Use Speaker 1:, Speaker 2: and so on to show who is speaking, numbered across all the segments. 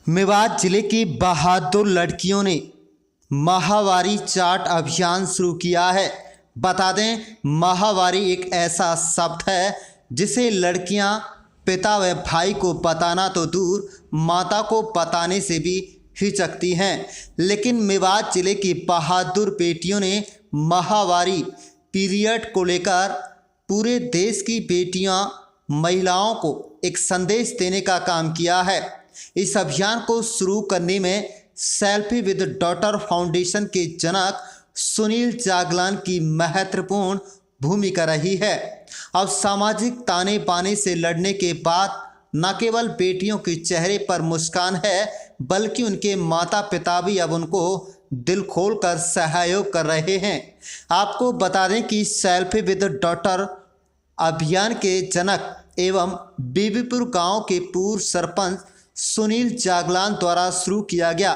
Speaker 1: मेवात जिले की बहादुर लड़कियों ने माहवारी चाट अभियान शुरू किया है। बता दें, माहवारी एक ऐसा शब्द है जिसे लड़कियां पिता व भाई को बताना तो दूर, माता को बताने से भी हिचकती हैं। लेकिन मेवात जिले की बहादुर बेटियों ने माहवारी पीरियड को लेकर पूरे देश की बेटियां महिलाओं को एक संदेश देने का काम किया है। इस अभियान को शुरू करने में सेल्फी विद डॉटर फाउंडेशन के जनक सुनील जागलान की महत्वपूर्ण भूमिका रही है। अब सामाजिक ताने बाने से लड़ने के बाद न केवल बेटियों के चेहरे पर मुस्कान है, बल्कि उनके माता पिता भी अब उनको दिल खोलकर सहयोग कर रहे हैं। आपको बता दें कि सेल्फी विद डॉटर अभियान के जनक एवं बीबीपुर गांव के पूर्व सरपंच सुनील जागलान द्वारा शुरू किया गया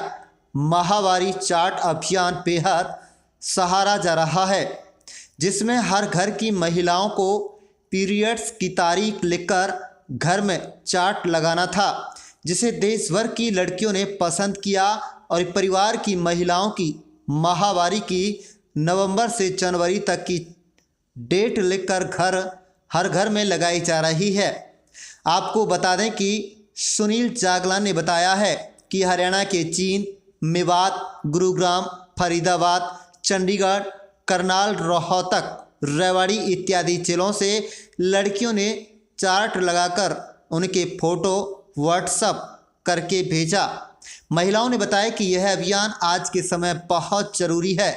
Speaker 1: माहवारी चाट अभियान बेहद सहारा जा रहा है, जिसमें हर घर की महिलाओं को पीरियड्स की तारीख लिखकर घर में चाट लगाना था, जिसे देश भर की लड़कियों ने पसंद किया और परिवार की महिलाओं की माहवारी की नवंबर से जनवरी तक की डेट लिखकर हर घर में लगाई जा रही है। आपको बता दें कि सुनील जागलान ने बताया है कि हरियाणा के जींद, मेवात, गुरुग्राम, फरीदाबाद, चंडीगढ़, करनाल, रोहतक, रेवाड़ी इत्यादि जिलों से लड़कियों ने चार्ट लगाकर उनके फोटो व्हाट्सएप करके भेजा। महिलाओं ने बताया कि यह अभियान आज के समय बहुत जरूरी है।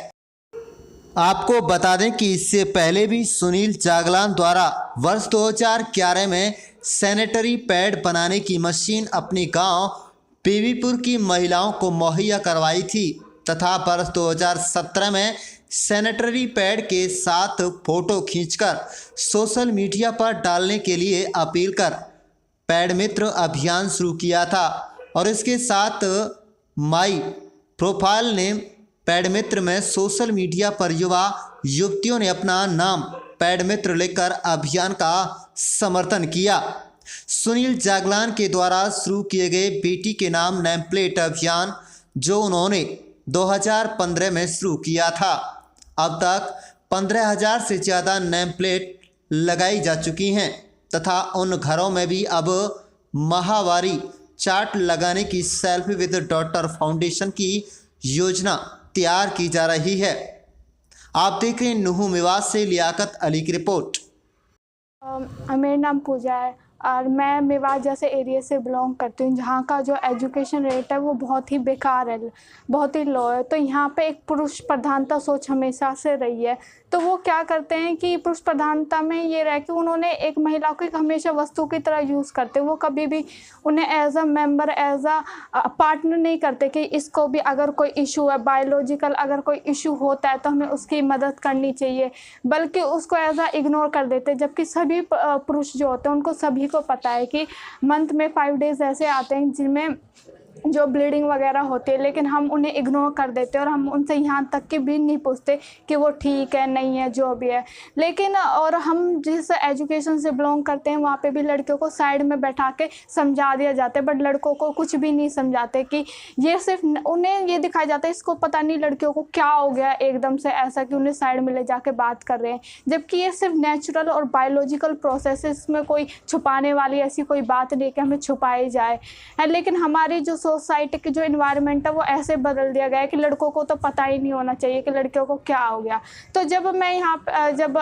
Speaker 1: आपको बता दें कि इससे पहले भी सुनील जागलान द्वारा वर्ष 2011 में सैनिटरी पैड बनाने की मशीन अपने गांव बीबीपुर की महिलाओं को मुहैया करवाई थी तथा वर्ष 2017 में सैनिटरी पैड के साथ फोटो खींचकर सोशल मीडिया पर डालने के लिए अपील कर पैड मित्र अभियान शुरू किया था और इसके साथ माई प्रोफाइल नेम पैड मित्र में सोशल मीडिया पर युवा युवतियों ने अपना नाम पैड मित्र लेकर अभियान का समर्थन किया। सुनील जागलान के द्वारा शुरू किए गए बेटी के नाम नेम प्लेट अभियान, जो उन्होंने 2015 में शुरू किया था, अब तक 15,000 से ज़्यादा नेम प्लेट लगाई जा चुकी हैं तथा उन घरों में भी अब माहवारी चार्ट लगाने की सेल्फी विद डॉटर फाउंडेशन की योजना तैयार की जा रही है। आप देख रहे हैं नुहू मेवात से लियाकत अली की रिपोर्ट।
Speaker 2: मेरा नाम पूजा है और मैं मेवात जैसे एरिया से बिलोंग करती हूँ, जहाँ का जो एजुकेशन रेट है वो बहुत ही बेकार है, बहुत ही लो है। तो यहाँ पे एक पुरुष प्रधानता सोच हमेशा से रही है। तो वो क्या करते हैं कि पुरुष प्रधानता में ये रह के उन्होंने एक महिला को एक हमेशा वस्तु की तरह यूज़ करते हैं। वो कभी भी उन्हें as a member, as a partner नहीं करते कि इसको भी अगर कोई इशू है, बायोलॉजिकल अगर कोई इशू होता है तो हमें उसकी मदद करनी चाहिए, बल्कि उसको एज अ इग्नोर कर देते हैं। जबकि सभी पुरुष जो होते हैं उनको सभी को पता है कि मंथ में 5 डेज़ ऐसे आते हैं जिनमें जो ब्लीडिंग वगैरह होती है, लेकिन हम उन्हें इग्नोर कर देते हैं और हम उनसे यहाँ तक कि भी नहीं पूछते कि वो ठीक है नहीं है, जो भी है। लेकिन और हम जिस एजुकेशन से बिलोंग करते हैं वहाँ पे भी लड़कियों को साइड में बैठा के समझा दिया जाता है, बट लड़कों को कुछ भी नहीं समझाते कि ये सिर्फ उन्हें ये दिखाया जाता है इसको पता नहीं लड़कियों को क्या हो गया एकदम से ऐसा कि उन्हें साइड में ले जाके बात कर रहे हैं, जबकि ये सिर्फ नेचुरल और बायोलॉजिकल प्रोसेस है। इसमें कोई छुपाने वाली ऐसी कोई बात नहीं कि हमें छुपाई जाए है। लेकिन हमारी जो सोसाइटी की जो इन्वायरमेंट है वो ऐसे बदल दिया गया है कि लड़कों को तो पता ही नहीं होना चाहिए कि लड़कियों को क्या हो गया। तो जब मैं यहाँ जब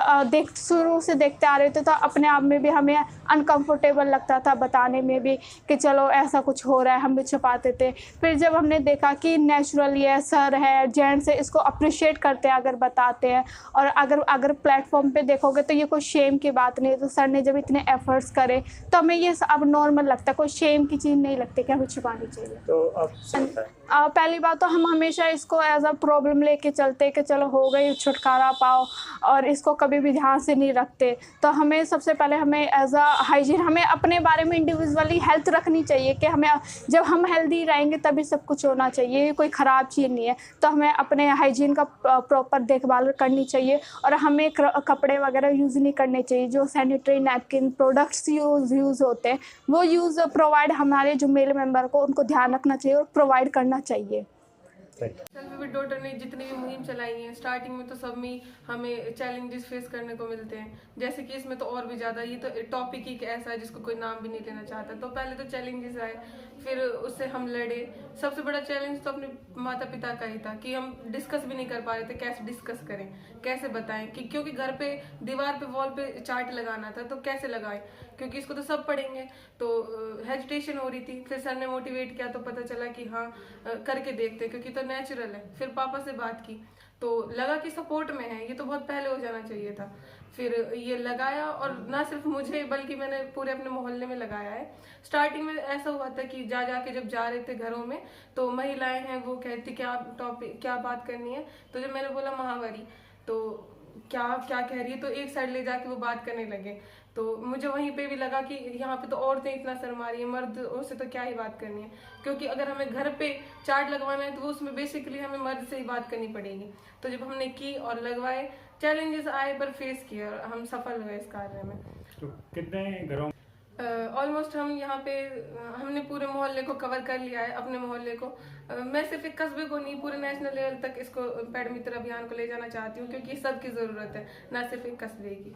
Speaker 2: शुरू से देखते आ रहे थे तो अपने आप में भी हमें अनकंफर्टेबल लगता था बताने में भी कि चलो ऐसा कुछ हो रहा है, हम भी छुपाते थे। फिर जब हमने देखा कि नेचुरली है, सर है, जेंट्स है, इसको अप्रिशिएट करते हैं अगर बताते हैं, और अगर प्लेटफॉर्म पे देखोगे तो ये कोई शेम की बात नहीं है। तो सर ने जब इतने एफर्ट्स करे तो हमें ये अब नॉर्मल लगता है, कोई शेम की चीज़ नहीं लगती कि हमें छुपानी चाहिए।
Speaker 3: तो अब
Speaker 2: पहली बात तो हम हमेशा इसको एज अ प्रॉब्लम लेके चलते कि चलो हो गई, छुटकारा पाओ, और इसको कभी भी ध्यान से नहीं रखते। तो हमें सबसे पहले हमें एज अ हाइजीन हमें अपने बारे में इंडिविजुअली हेल्थ रखनी चाहिए कि हमें जब हम हेल्दी रहेंगे तभी सब कुछ होना चाहिए, ये कोई ख़राब चीज़ नहीं है। तो हमें अपने हाइजीन का प्रॉपर देखभाल करनी चाहिए और हमें कपड़े वगैरह यूज़ नहीं करने चाहिए। जो सैनिटरी नैपकिन प्रोडक्ट्स यूज़ होते हैं वो यूज़ प्रोवाइड हमारे जो मेल मेंबर को उनको ध्यान ध्यान रखना चाहिए और प्रोवाइड करना चाहिए।
Speaker 4: सेल्फी विद डॉटर ने जितनी भी मुहिम चलाई है, स्टार्टिंग में तो सब में हमें चैलेंजेस फेस करने को मिलते हैं, जैसे कि इसमें तो और भी ज़्यादा, ये तो टॉपिक ही ऐसा है जिसको कोई नाम भी नहीं लेना चाहता। तो पहले तो चैलेंजेस आए, फिर उससे हम लड़े। सबसे बड़ा चैलेंज तो अपने माता पिता का ही था कि हम डिस्कस भी नहीं कर पा रहे थे, कैसे डिस्कस करें, कैसे बताएं, कि क्योंकि घर पे दीवार पे वॉल पे चार्ट लगाना था, तो कैसे लगाएं, क्योंकि इसको तो सब पढ़ेंगे। तो हेजिटेशन हो रही थी। फिर सर ने मोटिवेट किया तो पता चला कि हाँ करके देखते हैं, क्योंकि तो नेचुरल है। फिर पापा से बात की तो लगा कि सपोर्ट में है, ये तो बहुत पहले हो जाना चाहिए था। फिर ये लगाया, और ना सिर्फ मुझे बल्कि मैंने पूरे अपने मोहल्ले में लगाया है। स्टार्टिंग में ऐसा हुआ था कि जाके जब जा रहे थे घरों में, तो महिलाएं हैं वो कहती क्या टॉपिक, क्या बात करनी है। तो जब मैंने बोला महावारी, तो क्या क्या कह रही है, तो एक साइड ले जाके वो बात करने लगे। तो मुझे वहीं पे भी लगा कि यहाँ पे तो औरतें इतना शर्मा रही है, मर्द से तो क्या ही बात करनी है, क्योंकि अगर हमें घर पे चार्ट लगवाना है तो वो उसमें बेसिकली हमें मर्द से ही बात करनी पड़ेगी। तो जब हमने की और लगवाए, चैलेंजेस आए पर फेस किए और हम सफल हुए इस कार्य में।
Speaker 3: तो कितने घरों
Speaker 4: ऑलमोस्ट हम यहाँ पे हमने पूरे मोहल्ले को कवर कर लिया है, अपने मोहल्ले को। मैं सिर्फ एक कस्बे को नहीं, पूरे नेशनल लेवल तक इसको पैड मित्र अभियान को ले जाना चाहती हूँ, क्योंकि सबकी ज़रूरत है, ना सिर्फ एक कस्बे की।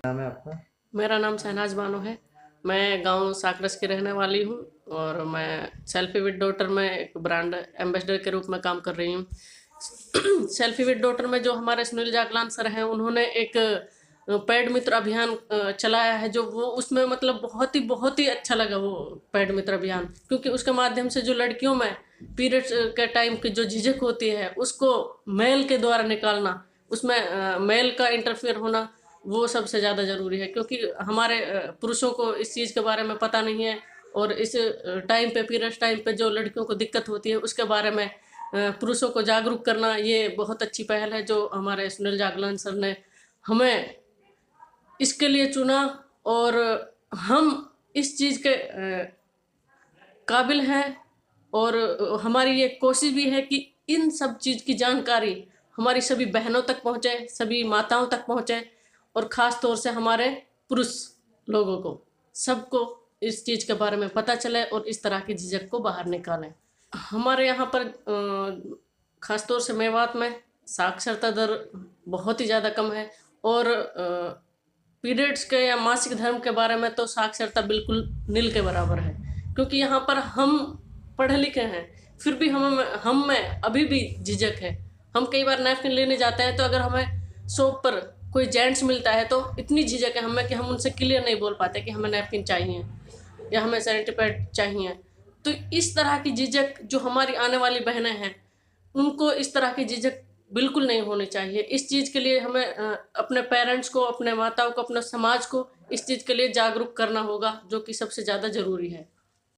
Speaker 1: नाम है आपका?
Speaker 5: मेरा नाम शहनाज बानो है। मैं गांव साकरस की रहने वाली हूं और मैं सेल्फी विद डॉटर में एक ब्रांड एम्बेसडर के रूप में काम कर रही हूं। सेल्फी विद डॉटर में जो हमारे सुनील जागलान सर हैं, उन्होंने एक पैड मित्र अभियान चलाया है, जो वो उसमें मतलब बहुत ही अच्छा लगा वो पैड मित्र अभियान, क्योंकि उसके माध्यम से जो लड़कियों में पीरियड्स के टाइम की जो झिझक होती है उसको मेल के द्वारा निकालना, उसमें मेल का इंटरफेयर होना वो सबसे ज़्यादा ज़रूरी है, क्योंकि हमारे पुरुषों को इस चीज़ के बारे में पता नहीं है। और इस टाइम पे, पीरियड्स टाइम पे जो लड़कियों को दिक्कत होती है उसके बारे में पुरुषों को जागरूक करना, ये बहुत अच्छी पहल है जो हमारे सुनील जागलान सर ने हमें इसके लिए चुना। और हम इस चीज़ के काबिल हैं, और हमारी ये कोशिश भी है कि इन सब चीज़ की जानकारी हमारी सभी बहनों तक पहुँचे, सभी माताओं तक पहुँचे, और ख़ास तौर से हमारे पुरुष लोगों को, सबको इस चीज़ के बारे में पता चले और इस तरह की झिझक को बाहर निकालें। हमारे यहाँ पर ख़ास तौर से मेवात में साक्षरता दर बहुत ही ज़्यादा कम है, और पीरियड्स के या मासिक धर्म के बारे में तो साक्षरता बिल्कुल नील के बराबर है, क्योंकि यहाँ पर हम पढ़े लिखे हैं, फिर भी हम में अभी भी झिझक है। हम कई बार नैपकिन लेने जाते हैं तो अगर हमें शॉप पर कोई जेंट्स मिलता है तो इतनी झिझक है हमें कि हम उनसे क्लियर नहीं बोल पाते कि हमें नैपकिन चाहिए या हमें सैनिटरी पैड चाहिए। तो इस तरह की झिझक जो हमारी आने वाली बहनें हैं, उनको इस तरह की झिझक बिल्कुल नहीं होनी चाहिए। इस चीज़ के लिए हमें अपने पेरेंट्स को, अपने माताओं को, अपने समाज को इस चीज़ के लिए जागरूक करना होगा, जो कि सबसे ज़्यादा ज़रूरी है।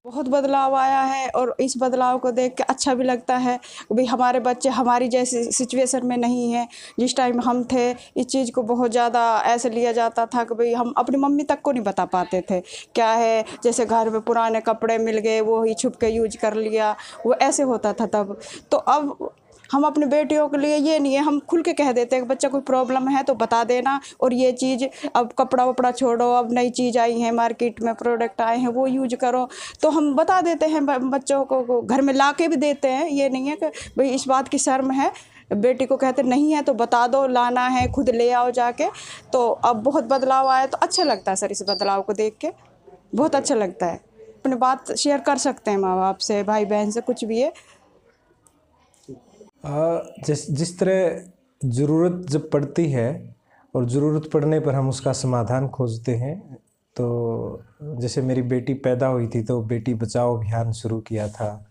Speaker 6: बहुत बदलाव आया है और इस बदलाव को देख के अच्छा भी लगता है। भाई हमारे बच्चे हमारी जैसी सिचुएशन में नहीं है। जिस टाइम हम थे इस चीज़ को बहुत ज़्यादा ऐसे लिया जाता था कि भाई हम अपनी मम्मी तक को नहीं बता पाते थे क्या है, जैसे घर में पुराने कपड़े मिल गए वो ही छुप के यूज कर लिया, वो ऐसे होता था तब। तो अब हम अपने बेटियों के लिए ये नहीं है, हम खुल के कह देते हैं कि बच्चा कोई प्रॉब्लम है तो बता देना, और ये चीज़ अब कपड़ा वपड़ा छोड़ो, अब नई चीज़ आई है मार्केट में, प्रोडक्ट आए हैं वो यूज करो, तो हम बता देते हैं बच्चों को, घर में ला के भी देते हैं। ये नहीं है कि भाई इस बात की शर्म है, बेटी को कहते नहीं है तो बता दो, लाना है खुद ले आओ जाके। तो अब बहुत बदलाव आया तो अच्छा लगता है सर, इस बदलाव को देख के बहुत अच्छा लगता है। अपनी बात शेयर कर सकते हैं माँ बाप से, भाई बहन से, कुछ भी है।
Speaker 7: जिस तरह ज़रूरत जब पड़ती है और ज़रूरत पड़ने पर हम उसका समाधान खोजते हैं, तो जैसे मेरी बेटी पैदा हुई थी तो बेटी बचाओ अभियान शुरू किया था,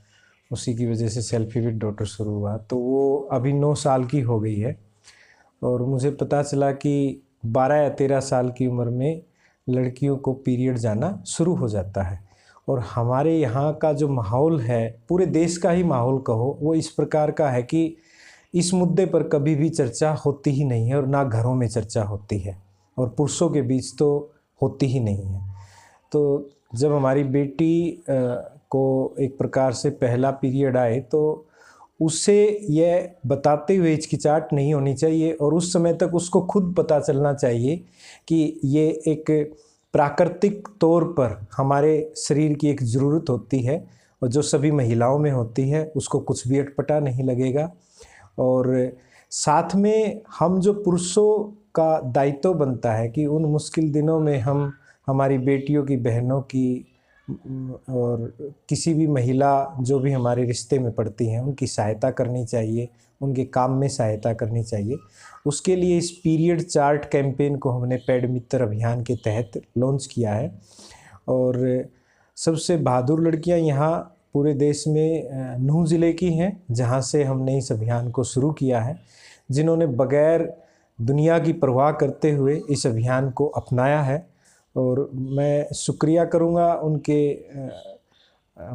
Speaker 7: उसी की वजह से सेल्फी विद डॉटर शुरू हुआ। तो वो अभी 9 साल की हो गई है, और मुझे पता चला कि 12 या 13 साल की उम्र में लड़कियों को पीरियड जाना शुरू हो जाता है। और हमारे यहाँ का जो माहौल है, पूरे देश का ही माहौल कहो, वो इस प्रकार का है कि इस मुद्दे पर कभी भी चर्चा होती ही नहीं है, और ना घरों में चर्चा होती है, और पुरुषों के बीच तो होती ही नहीं है। तो जब हमारी बेटी को एक प्रकार से पहला पीरियड आए तो उससे यह बताते हुए हिचकिचाहट नहीं होनी चाहिए, और उस समय तक उसको खुद पता चलना चाहिए कि ये एक प्राकृतिक तौर पर हमारे शरीर की एक ज़रूरत होती है, और जो सभी महिलाओं में होती है उसको कुछ भी अटपटा नहीं लगेगा। और साथ में हम जो पुरुषों का दायित्व बनता है कि उन मुश्किल दिनों में हम हमारी बेटियों की, बहनों की और किसी भी महिला जो भी हमारे रिश्ते में पड़ती हैं उनकी सहायता करनी चाहिए, उनके काम में सहायता करनी चाहिए। उसके लिए इस पीरियड चार्ट कैंपेन को हमने पैड मित्र अभियान के तहत लॉन्च किया है। और सबसे बहादुर लड़कियां यहाँ पूरे देश में नूह ज़िले की हैं, जहाँ से हमने इस अभियान को शुरू किया है, जिन्होंने बग़ैर दुनिया की परवाह करते हुए इस अभियान को अपनाया है। और मैं शुक्रिया करूँगा उनके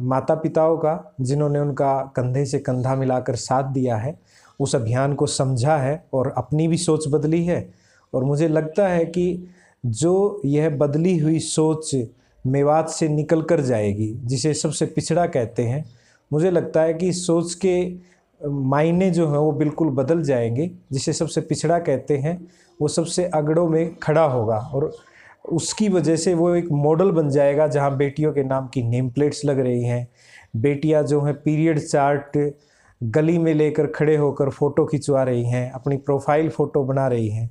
Speaker 7: माता पिताओं का, जिन्होंने उनका कंधे से कंधा मिलाकर साथ दिया है, उस अभियान को समझा है और अपनी भी सोच बदली है। और मुझे लगता है कि जो यह बदली हुई सोच मेवात से निकल कर जाएगी, जिसे सबसे पिछड़ा कहते हैं, मुझे लगता है कि सोच के मायने जो हैं वो बिल्कुल बदल जाएंगे। जिसे सबसे पिछड़ा कहते हैं वो सबसे अगड़ों में खड़ा होगा और उसकी वजह से वो एक मॉडल बन जाएगा, जहाँ बेटियों के नाम की नेम प्लेट्स लग रही हैं। बेटियां जो हैं पीरियड चार्ट गली में लेकर खड़े होकर फ़ोटो खिंचवा रही हैं, अपनी प्रोफाइल फ़ोटो बना रही हैं।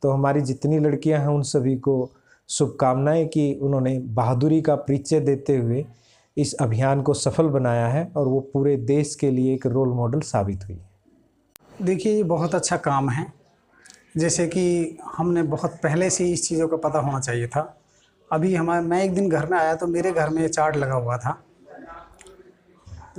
Speaker 7: तो हमारी जितनी लड़कियां हैं उन सभी को शुभकामनाएं कि उन्होंने बहादुरी का परिचय देते हुए इस अभियान को सफल बनाया है और वो पूरे देश के लिए एक रोल मॉडल साबित हुई है।
Speaker 8: देखिए, ये बहुत अच्छा काम है। जैसे कि हमने बहुत पहले से इस चीज़ों का पता होना चाहिए था। अभी मैं एक दिन घर में आया तो मेरे घर में ये चार्ट लगा हुआ था,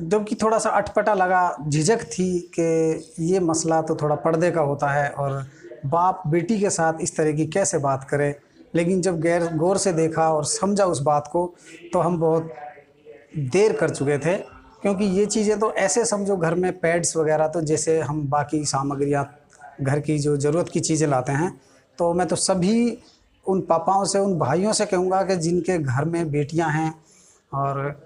Speaker 8: जबकि थोड़ा सा अटपटा लगा, झिझक थी कि ये मसला तो थोड़ा पर्दे का होता है और बाप बेटी के साथ इस तरह की कैसे बात करे। लेकिन जब गौर से देखा और समझा उस बात को, तो हम बहुत देर कर चुके थे। क्योंकि ये चीज़ें तो ऐसे समझो, घर में पैड्स वगैरह तो जैसे हम बाकी सामग्रियाँ घर की जो ज़रूरत की चीज़ें लाते हैं, तो मैं तो सभी उन पापाओं से, उन भाइयों से कहूँगा कि जिनके घर में बेटियां हैं और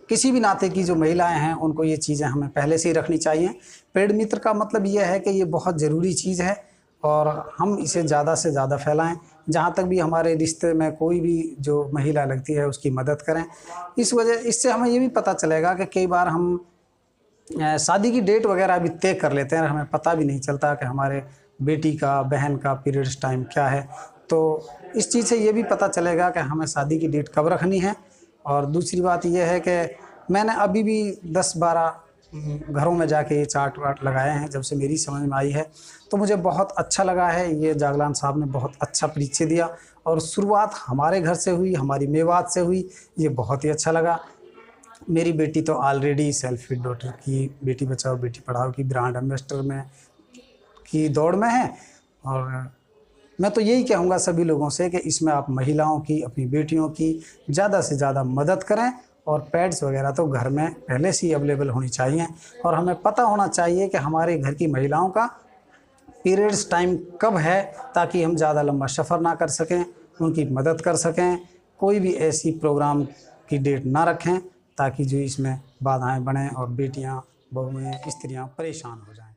Speaker 8: किसी भी नाते की जो महिलाएं हैं, उनको ये चीज़ें हमें पहले से ही रखनी चाहिए। पेड मित्र का मतलब ये है कि ये बहुत ज़रूरी चीज़ है और हम इसे ज़्यादा से ज़्यादा फैलाएं। जहाँ तक भी हमारे रिश्ते में कोई भी जो महिला लगती है उसकी मदद करें। इससे हमें ये भी पता चलेगा कि कई बार हम शादी की डेट वगैरह भी तय कर लेते हैं, हमें पता भी नहीं चलता कि हमारे बेटी का, बहन का पीरियड्स टाइम क्या है। तो इस चीज़ से ये भी पता चलेगा कि हमें शादी की डेट कब रखनी है। और दूसरी बात यह है कि मैंने अभी भी 10-12 घरों में जाके ये चार्ट वार्ट लगाए हैं जब से मेरी समझ में आई है, तो मुझे बहुत अच्छा लगा है। ये जागलान साहब ने बहुत अच्छा परिचय दिया और शुरुआत हमारे घर से हुई, हमारी मेवात से हुई, ये बहुत ही अच्छा लगा। मेरी बेटी तो ऑलरेडी सेल्फ फीड डॉटर की, बेटी बचाओ बेटी पढ़ाओ की ब्रांड एम्बेसडर में की दौड़ में है। और मैं तो यही कहूँगा सभी लोगों से कि इसमें आप महिलाओं की, अपनी बेटियों की ज़्यादा से ज़्यादा मदद करें। और पैड्स वगैरह तो घर में पहले से ही अवेलेबल होनी चाहिए और हमें पता होना चाहिए कि हमारे घर की महिलाओं का पीरियड्स टाइम कब है, ताकि हम ज़्यादा लंबा सफ़र ना कर सकें, उनकी मदद कर सकें। कोई भी ऐसी प्रोग्राम की डेट ना रखें ताकि जो इसमें बाधाएं बनें और बेटियां, बहुएं, स्त्रियां परेशान हो जाएं।